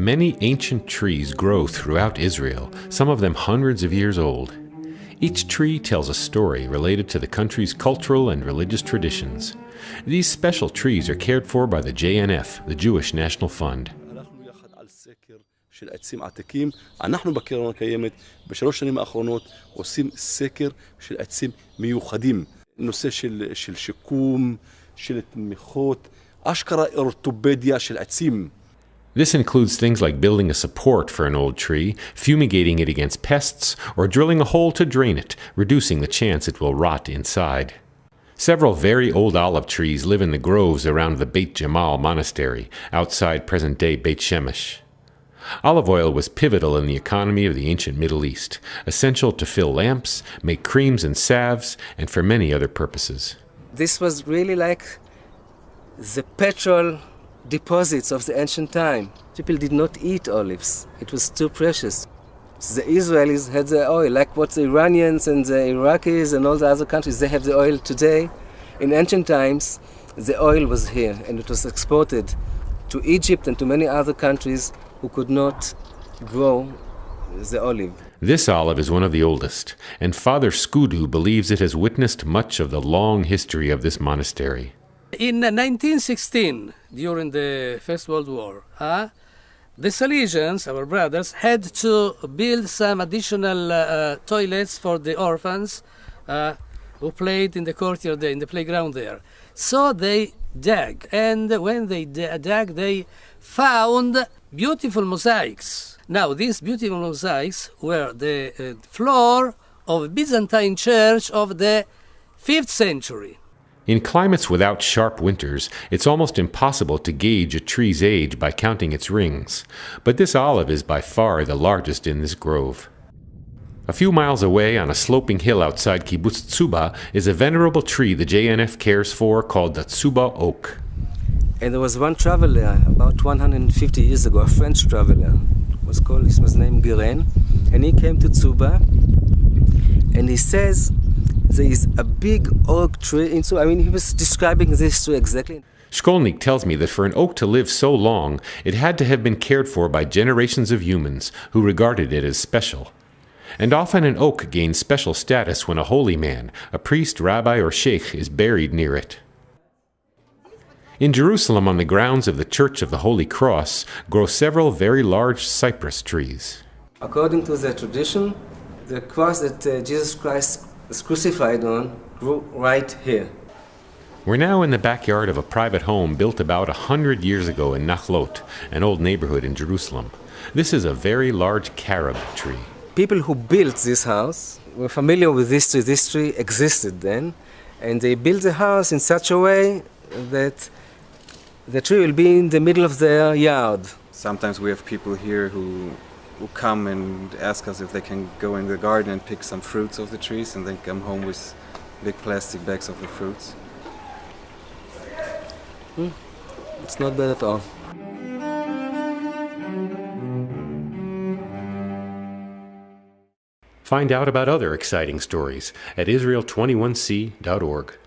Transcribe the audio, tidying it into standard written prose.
Many ancient trees grow throughout Israel, some of them hundreds of years old. Each tree tells a story related to the country's cultural and religious traditions. These special trees are cared for by the JNF, the Jewish National Fund. של עצים עתיקים, אנחנו בקרן הקיימת בשלוש שנים האחרונות עושים סקר של עצים מיוחדים, נושא של שיקום, של תמיכות, אשכרה אורתופדיה של עצים. This includes things like building a support for an old tree, fumigating it against pests, or drilling a hole to drain it, reducing the chance it will rot inside. Several very old olive trees live in the groves around the Beit Jamal monastery, outside present-day Beit Shemesh. Olive oil was pivotal in the economy of the ancient Middle East, essential to fill lamps, make creams and salves, and for many other purposes. This was really like the petrol deposits of the ancient time. People did not eat olives. It was too precious. The Israelis had the oil, like what the Iranians and the Iraqis and all the other countries, they have the oil today. In ancient times, the oil was here and it was exported to Egypt and to many other countries who could not grow the olive. This olive is one of the oldest, and Father Skudu believes it has witnessed much of the long history of this monastery. In 1916, during the First World War, the Salesians, our brothers, had to build some additional toilets for the orphans who played in the courtyard, in the playground there. So they dug, and when they dug, they found beautiful mosaics. Now, these beautiful mosaics were the floor of a Byzantine church of the 5th century. In climates without sharp winters, it's almost impossible to gauge a tree's age by counting its rings, but this olive is by far the largest in this grove. A few miles away on a sloping hill outside Kibbutz Tzuba is a venerable tree the JNF cares for called the Tzuba oak. And there was one traveler about 150 years ago, a French traveler, he was named Guérin, and he came to Tzuba, and he says there is a big oak tree in Tzuba. I mean, he was describing this tree exactly. Shkolnik tells me that for an oak to live so long, it had to have been cared for by generations of humans who regarded it as special. And often an oak gains special status when a holy man, a priest, rabbi, or sheikh, is buried near it. In Jerusalem, on the grounds of the Church of the Holy Cross, grow several very large cypress trees. According to the tradition, the cross that Jesus Christ was crucified on grew right here. We're now in the backyard of a private home built about 100 years ago in Nachlot, an old neighborhood in Jerusalem. This is a very large carob tree. People who built this house were familiar with this tree. This tree existed then, and they built the house in such a way that the tree will be in the middle of their yard. Sometimes we have people here who come and ask us if they can go in the garden and pick some fruits of the trees and then come home with big plastic bags of the fruits. It's not bad at all. Find out about other exciting stories at Israel21c.org.